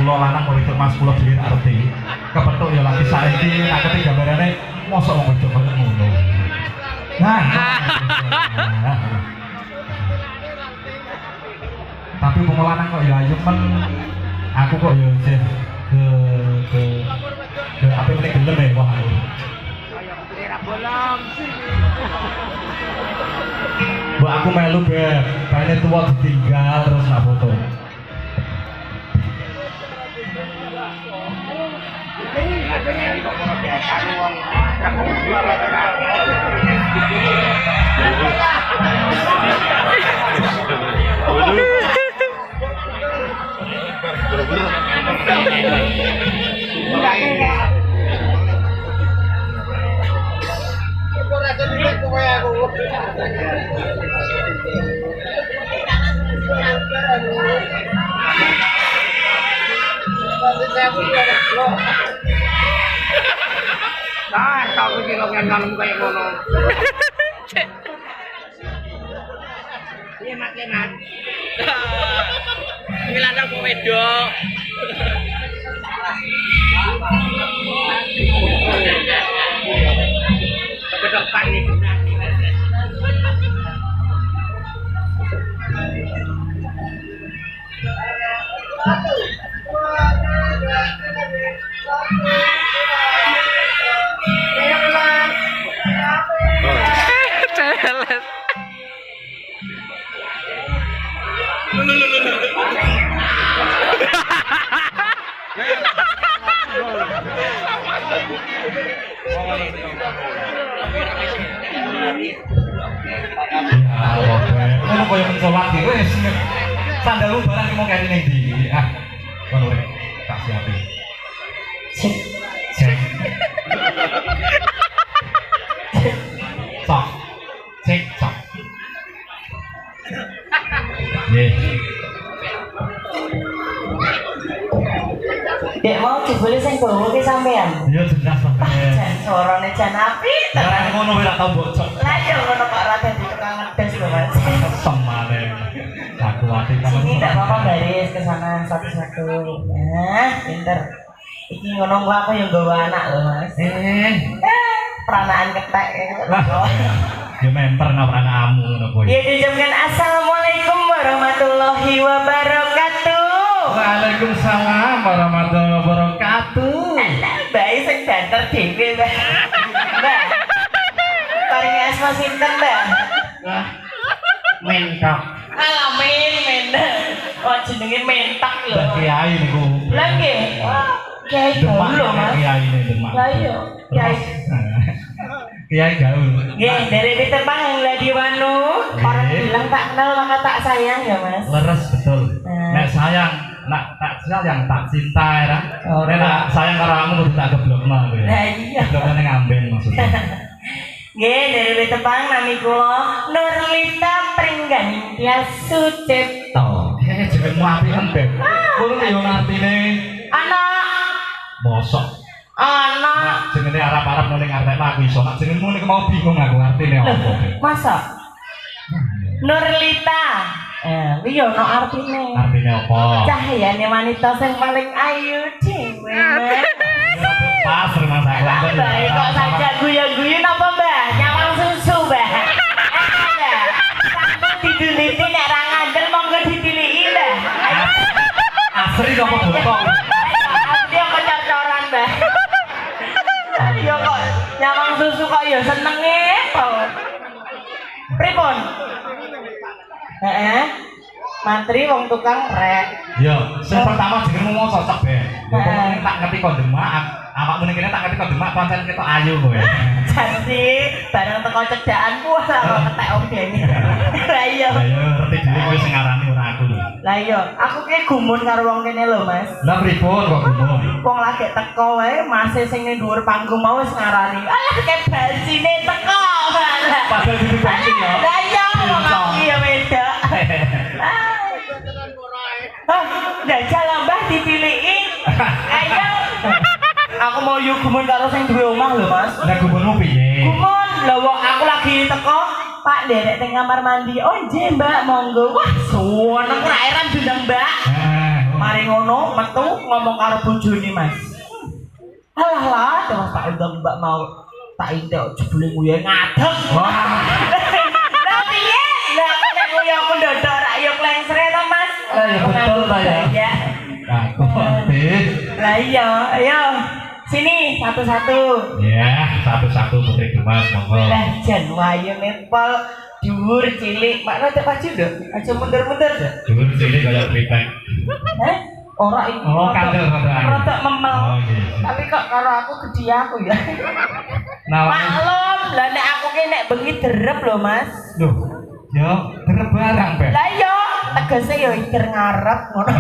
kula lanang kok wedok Mas kula dhewe tak ngerti. Kepethuk ya lagi saiki tak ketik gambarane mosok wong wedok kaya ngono. Nah. Tapi wong lanang kok ya ayu men aku kok ya ke apa meneh gelem ya wah aku. Mbak aku melu beb, kayaknya tua ditinggal terus nak foto. Nah, tahu kira nganam kayak ngono. Iya, Mat, Mat. Ini lanang kok wedok. Kedepan nih. Ngono koyo mencolak iki wis sandalmu barang ki mau kene ning ndi. Ah, ngono rek. Tak siape. Cek. Cek. Cek. Cek. Cek. Nggih. Dek mau dibeli sing bawa ki sampean. Iya jelas sampean. Jan sorone jan apik. Lah ngono wis tak bocok. Lah yo ngono kok ora dadi tukang ngedes lho Mas. Semane. Aku ati kan. Sini tak apa baris ke sana satu-satu. Nah, pinter. Iki ngono aku yang bawa anak lho Mas. Peranaan ketek. Ya memper nang anakmu ngono kuwi. Ya dijamkan assalamualaikum warahmatullahi wabarakatuh. Waalaikumsalam warahmatullahi wabarakatuh. Mbak sing banter dhewe, Mbak. Mbak. Paringi asma sinten, Mbak? Wah, mentok. Alah men. Oh jenenge mentak lho. Mbak Kiai niku. Lah nggih. Kiai gaul lho, Mas. Kiai ini Demak. Lah iya, Kiai. Kiai gaul. Nggih, dari Pitepang yang lagi wanu. Orang bilang tak kenal maka tak sayang ya, Mas. Leres betul. Nek sayang, nak tak sayang tak cinta ya. Nek tak sayang karo kamu kudu tak geblokno kowe. Lah iya. Geblokne ngamben maksudnya. Nggih, dari Pitepang nami kula Nurlita Pringganingtya Sucipto. Jenengmu apian, Beb. Kuwi yo artine Anak. mosok. Anak. Jenenge Arab-Arab ning arep aku iso. Nek jenengmu niku mau bingung aku artine apa. Masa? Nurlita. Iya ono artine. Artine apa? Cahyane wanita sing paling ayu dhewe. Pas rumah saya. Baik kok saja guyu-guyu napa, Mbah? Nyawang susu, Mbah. Mbah. Sampun diduliti nek ra ngandel monggo ditiliki, Mbah. Asri apa botol? Asli kok cor-coran, Mbah. Ayo kok nyawang susu kok ya senenge to. Pripun? Mantri wong tukang rek. Yo, sing pertama jenengmu mau cocok, Be. Yo tak ngerti kok Demak, awakmu ning kene tak ngerti kok Demak pancen ketok ayu kowe. Jadi bareng teko cedakan wah kok ketek om dene. Lah iya. Lah yo ngerti dhewe kowe sing ngarani ora aku lho. Lah iya, aku ki gumun karo wong kene lho, Mas. Lah pripun kok gumun? Wong lagi teko wae, Mas sing ning dhuwur panggung mau wis ngarani. Alah kek basine teko. Padahal itu penting ya. Lah iya, wong aku ya beda. Dajal Mbah dipiliki. Ayo. Aku mau yuk gumun karo sing duwe omah lho, Mas. Lah gumunmu piye? Gumun, lho wong aku lagi teko, Pak derek teng kamar mandi. Oh, nggih, Mbak, monggo. Wah, suweneng ra eran dundang, Mbak. Mari ngono, metu ngomong karo bojone Mas. Alah lah, terus tak undang Mbak mau tak intek jebule nguyu ngadeg. Wah. Lah piye? Lah nek nguyu aku ndodok rak yo klengsre to Mas. Lah ya betul ta ya. Aku ngerti. Lah iya, ayo. Sini satu-satu. Ya, satu-satu Putri Dimas monggo. Lah jan wayu nempel dhuwur cilik. Mak rada maju nduk. Aja mundur-mundur nduk. Dhuwur cilik kaya kritek. Heh? Ora iki. Oh, kandel rada. Rada memel. Oh, iya. Tapi kok karo aku gede aku ya. Maklum, lah nek aku ki nek bengi derep lho, Mas. Loh, yo derep barang, Pak. Lah iya, tegese yo iker ngarep ngono.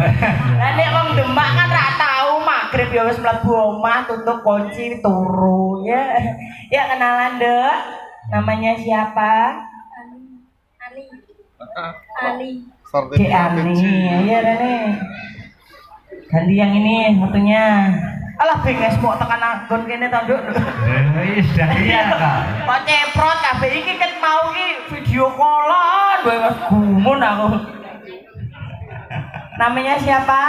Lah nek wong Demak kan ra tau magrib ya wis mlebu omah, tutup kunci turu ya. Ya kenalan, Dek. Namanya siapa? Ali. Dek Ani. Ya Rene. Ganti yang ini satunya. Alah benges mau tekan anggon kene to, Nduk. Wis dah iya, Kak. Kok ceprot kabeh iki ket mau ki video call-an wae Mas gumun aku. Namanya siapa?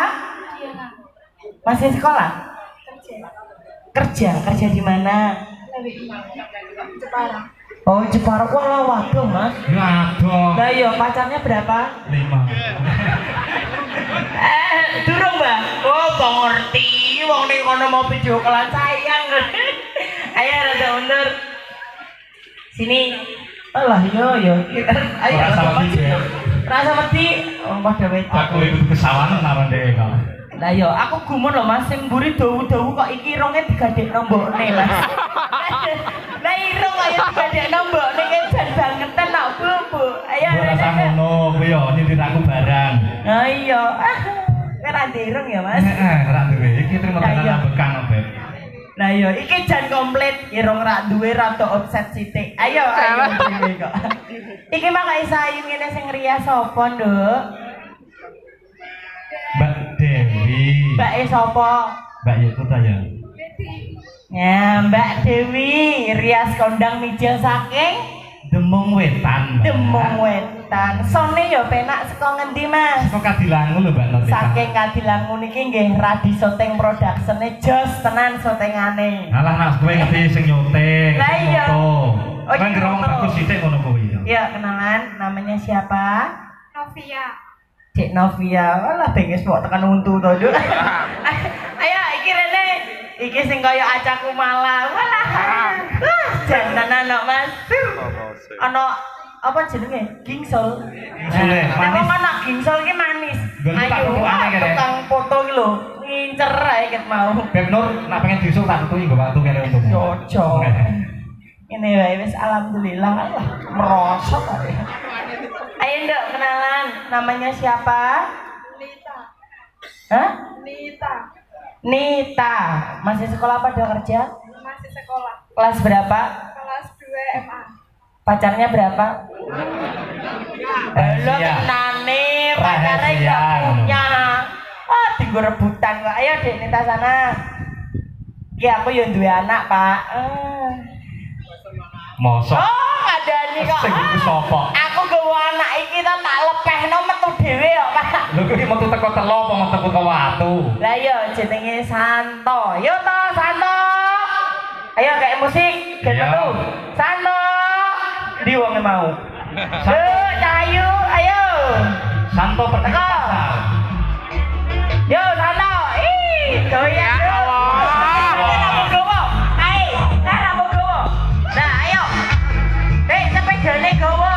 Masih sekolah? Kerja di mana? Jepara. Oh, Jepara. Wah, waduh, Mas. Ya dong. Lah iya, pacarnya berapa? 5. Durung, Mbak. Oh, kok ngerti. Wong ning kono mau video call-an sayang. Ayo rada mundur. Sini. Alah, yo. Ayo Rasa wedi, ya. Rasa wedi. Oh, pada wedok. Aku ikut kesawanan naran deh, Kak. Lah yo, aku gumun lho Mas, sing mburi dawu-dawu kok iki irunge digadekno mbokne, Mas. Lah irung kaya digadekno mbokne ki jan bangetan kok, Bu. Ayo. Ora rasa ngono, kuwi yo nyindir aku barang. Ah iya. Kowe ra irung ya, Mas? Heeh, ora duwe. Iki terima tenan bekan, Beb. Lah yo, iki jan komplit, irung ra duwe rada offset sithik. Ayo dhewe kok. Iki mah kaya sayu ngene sing rias sapa, Nduk? Mbak Dewi. Mbak sapa? Mbak Yuku ta ya? Ya, Mbak Dewi, rias kondang mijil saking Demung Wetan. Mbak. Demung Wetan. Sone ya penak saka ngendi, Mas? Kok Kadilangu lho, Mbak Nur. Saking Kadilangu niki nggih Radi Syuting Production-e jos tenan syutingane. Alah Mas, kowe ngerti sing nyuting. Lah iya. Oh, Kan iya, ngerong foto. bagus sithik ngono kuwi. Ya, kenalan, namanya siapa? Novia. Cek Novia. Walah benges kok tekan untu to, Juk. Ayo iki Rene. Iki sing kaya acaku malah. Walah. Jantanan kok, Mas. Ana apa jenenge? Gingsol. Gingsole, Nek manis. wong ana gingsol ki manis. Gak tak Ayo, tutukane kene. tukang foto ki lho, ngincer ae ket mau. Beb Nur, nak pengen diusul tak tutuki nggo waktu kene untuk. Cocok. Ini wae wis alhamdulillah Allah merosot ae. Ayo Nduk kenalan, namanya siapa? Nita. Hah? Nita. Nita. Masih sekolah apa udah kerja? Masih sekolah. Kelas berapa? Kelas 2 MA. Pacarnya berapa? Lo Rahasia. kenane pacarnya Rahasia. gak punya. Ah, tinggal rebutan kok. Ayo Dek Nita sana. Iya aku yang duwe anak, Pak. Mosok. Oh, ada nih kok. Sing iku sapa? Aku gawa anak iki ta tak lepehno metu dhewe kok, Pak. Lho kuwi metu teko telo apa metu teko watu? Lah iya jenenge Santo. Yo to Santo. Ayo kayak musik, gen Iya. metu. Santo. Ndi wonge mau? Cahayu, ayo. Santo pertama Teko. pasar. Yo Santo. Ih, goyang. Ya sepedane gawa.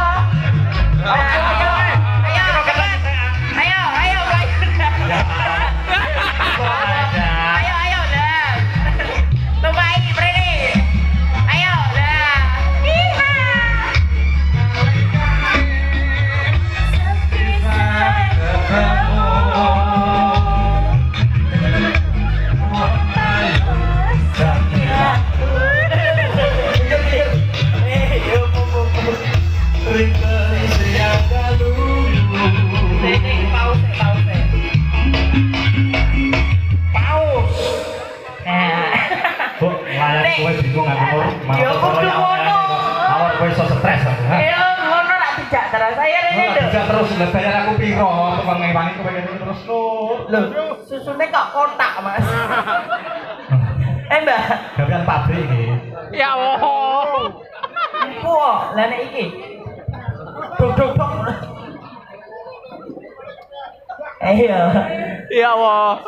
Ayo dah. Tumpai mrene. Ayo dah. Kok layar kowe bingung aku Nur. Ya, kudu ngono. Awak kowe iso stres aku. Ayo ngono nak dijak terus. Saya rene lho. Tidak terus bayar aku piro tukang ngewangi kowe ngene terus Nur. Lho, Susunya kok kotak mas. Mbak. Gawean pabrik iki. Ya Allah. Iku kok, lah nek iki. Duk. Ayo. Ya Allah.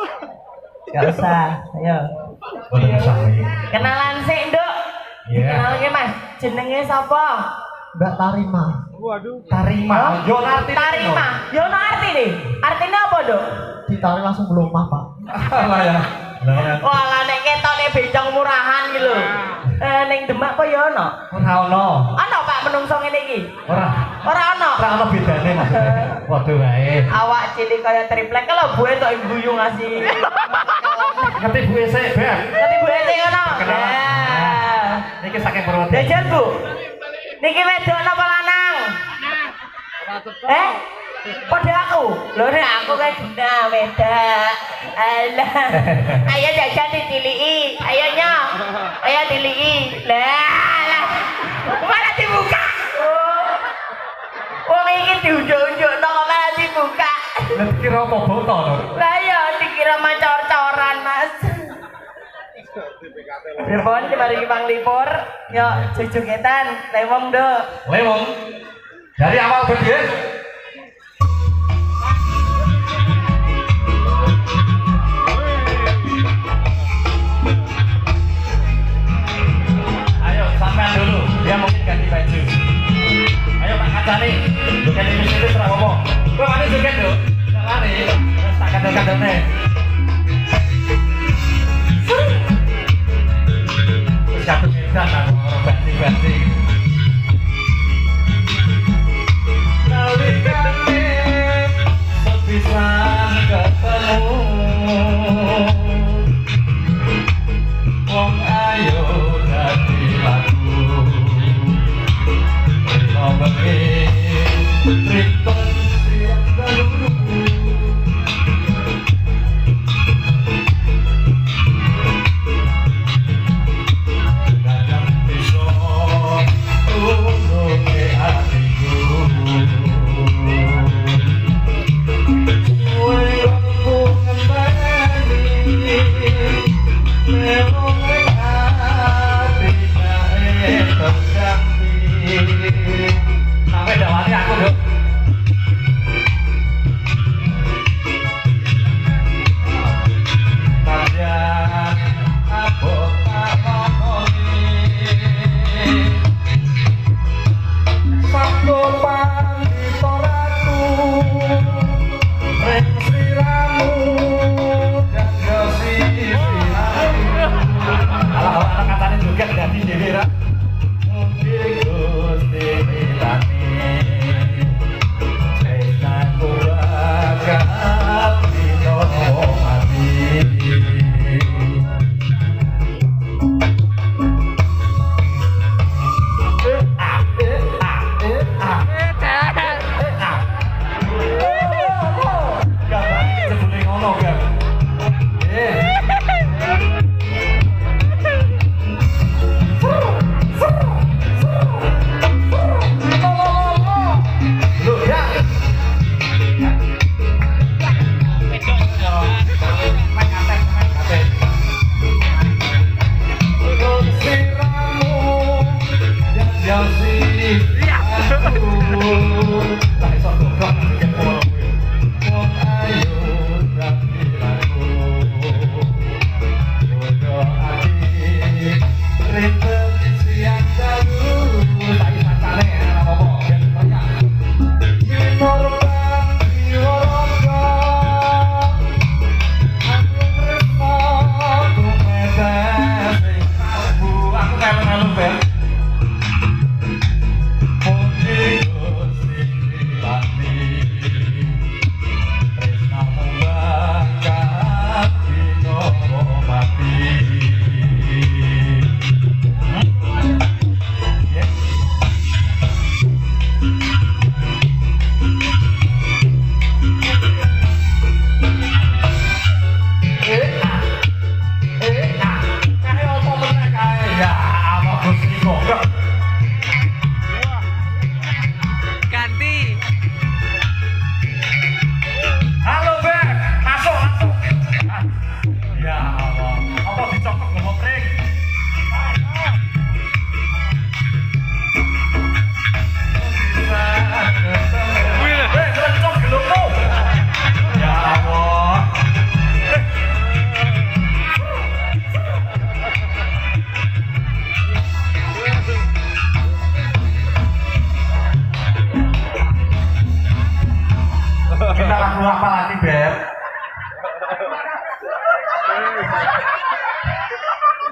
Gak usah, ayo. Boten usah iki. Kenalan sik, Nduk. Iya. Kenalke Mas, jenenge sapa? Mbak Tarima. Tarima. Yo arti. Tarima. Yo ono artine. Artine apa, Nduk? Ditarik langsung belum Pak. Lah ya. Lah kan. Wah, lah nek ketokne bencong murahan iki lho. Ning Demak kok ya ono? Ora ono. Ono Pak menungso ngene iki? Ora. Ora ono. Ora ono bedane maksudnya. Waduh wae. Awak cilik kaya triplek kalau buwe tok guyu ngasih. Ngerti buwe sik, Beb. Nanti buwe sik ngono. Kenalan. Nah. Niki saking Purwodadi. Jajan, Bu. Niki wedok napa lanang? Pada aku. Lho nek aku kan gena wedak. Alah. Ayo jajan ditiliki. Ayo nya. Ayo tiliki. Lah. Mana dibuka? Wong iki diunjuk-unjukno kok malah dibuka. Lah dikira apa boto lho. Lah ya dikira macor-coran, Mas. Pripun mari Bang Lipur? Yo jujuketan, lewong, Nduk. Lewong. Dari awal berdiri. Ayo sampean dulu, dia mungkin ganti baju. Ayo tak kacani, bukan di sini terus ngomong. Kok ada joget lho? Jangan lari, terus tak kandel-kandelnya. Terus satu medan aku orang banting-banting. Nabi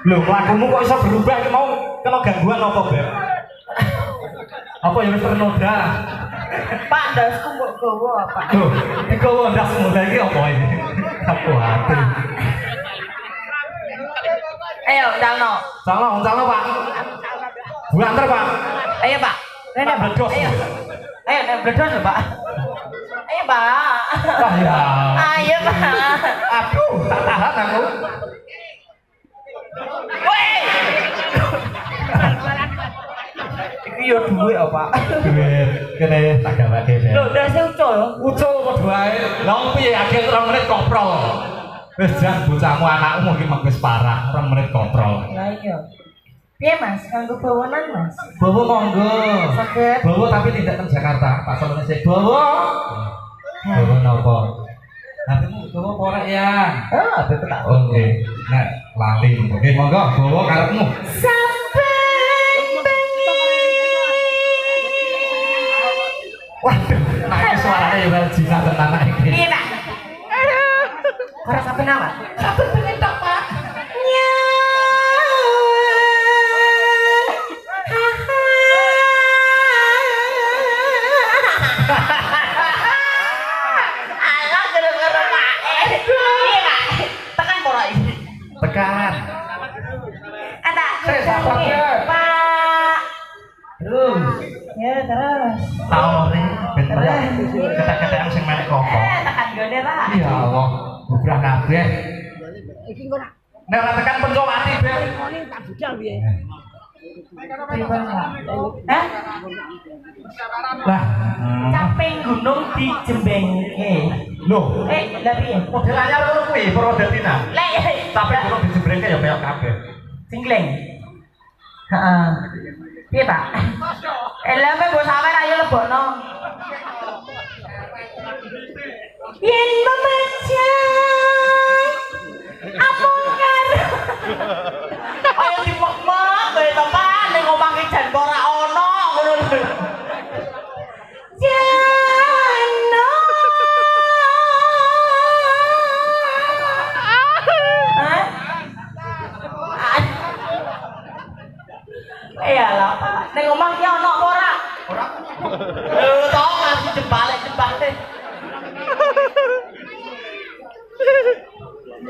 Loh, lakumu kok bisa berubah? Ini mau kena gangguan apa, Beb? Apa yang ternoda? Pak, ndasku mbok gowo apa? Loh, digowo ndasmu lagi apa ini? Aku hati. Ayo, calno. Calno, Pak. Buanter, Pak. Ayo, Pak. Rene, Pak. Bledos. Ayo, nek bledos lho, Pak. Ayo, Pak. Wah, ya. Ayo, Pak. Aduh, tak tahan aku. Woi. Iki yo duwe apa, Pak? Duit kene tak gawake, Beb. Lho, ndase ucul. Ucul padha wae. Lah piye akhir 2 menit koprol. Wis jan bocahmu anakmu iki mung wis parah, 2 menit koprol. Lah iya. Piye, Mas? Kanggo bawonan, Mas? Bawa monggo. Saged. Bawa tapi tidak ke Jakarta, Pak Solone sik. Bawa. Bawa napa? Hatimu bawa korek ya. Oh, betul tak. Oke. Nah, lali. Oke, monggo bawa karepmu. Waduh, nah suaranya ya wel Cina tenan iki. Iya, Pak. Ora sampe nama. Sampe pengen tok, Pak. Alah, gara-gara Pak. Iya, Pak. Tekan pora iki. Tekan. Ada. Saya sabar, Beb. Pak. Terus. Ya, terus. Taore ben kata-kata sing melek kopo. Tekan gone, Pak. Ya Allah, bubrah kabeh. Nek ora tekan pencowati, Beb. Pripun, Pak? Hah? Lah, Caping gunung dijembengke. lho, Lah piye? model anyar ngono kuwi Purwodatina. Lek Tapi gunung dijebreke ya kaya kabeh. Singling. Heeh. Piye, Pak? Lah me mbok sawer ayo lebokno. Yen membaca apa karo? Ayo dimek-mek kowe to, Pak, ning omah ki jan ora ono ngono lho. Jano. Hah? Iya lah, ning omah ki ono apa ora? Ora. Toh ngasih jembale.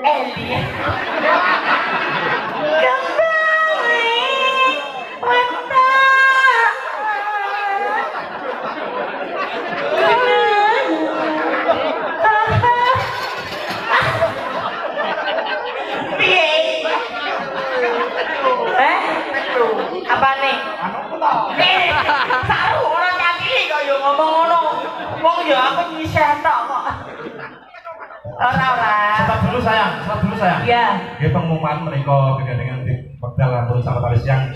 Eli. Kembali wata. Piye? Apa nih? Saru orang kaki kok yo ngomong ngono. Wong yo aku nyisih tok kok. Ora. Stop dulu sayang. Iya. Nggih pengumuman menika kegandengan di Pekdal Antun Sawetawis yang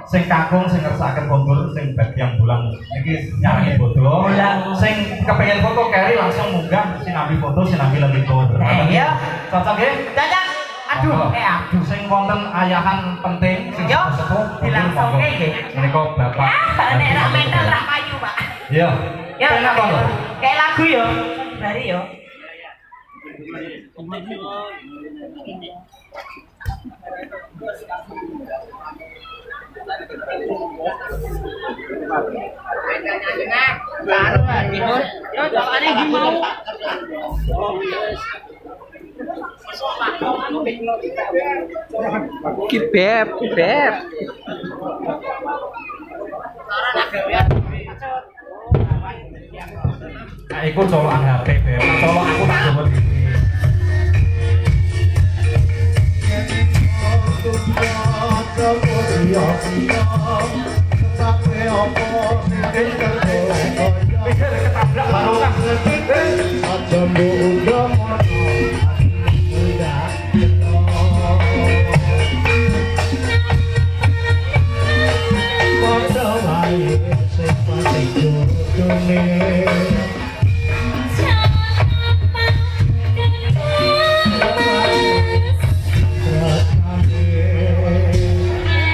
sing kakung sing ngersakaken kontur sing bagian bulan iki nyarangi bodo. Sing kepengin foto keri langsung munggah sinambi foto sinambi lempito. Iya. Cocok nggih? Cocok. Aduh. Sing wonten ayahan penting sing Yo, sepuh dilangsungke nggih. menika Bapak. Nek ra mental ra payu, Pak. Iya. Ya, Enak kok. kayak lagu yo. Dari yo. Ki beb. Nah, iku colokan HP, Beb. Colok aku tak coba iki. Pikir ketabrak barungan.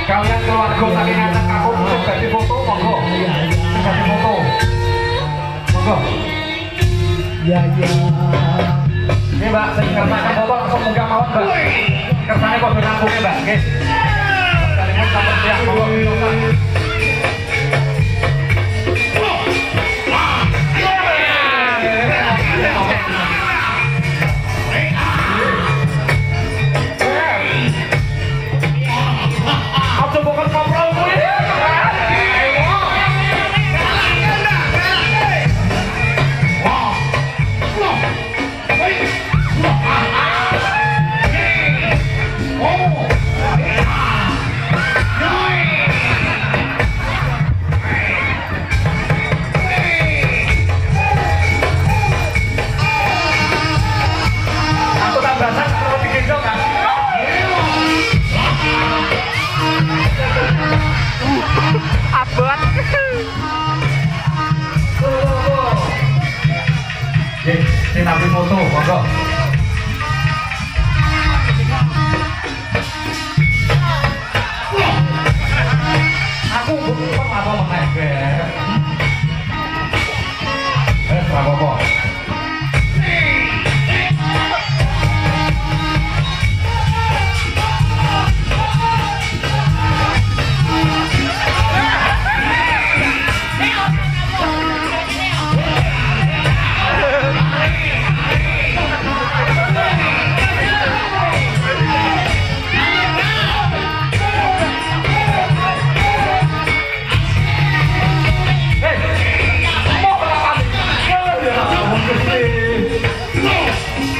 Kalian keluarga saking anak aku sing dadi foto monggo. Sing dadi foto. Monggo. Ya. Ini Mbak, sing ngertakan foto langsung munggah mawon, Mbak. Kersane kok nangkunge Mbak, nggih. Kalimun sampun siap monggo dicoba. Aja bukan ngobrol kuwi. Aku tak berasa kalau digendong kan. Abot. Nggih, sing nabi foto, monggo. Aku kok apa meneh. Apa-apa.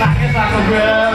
Nangis aku, Bel.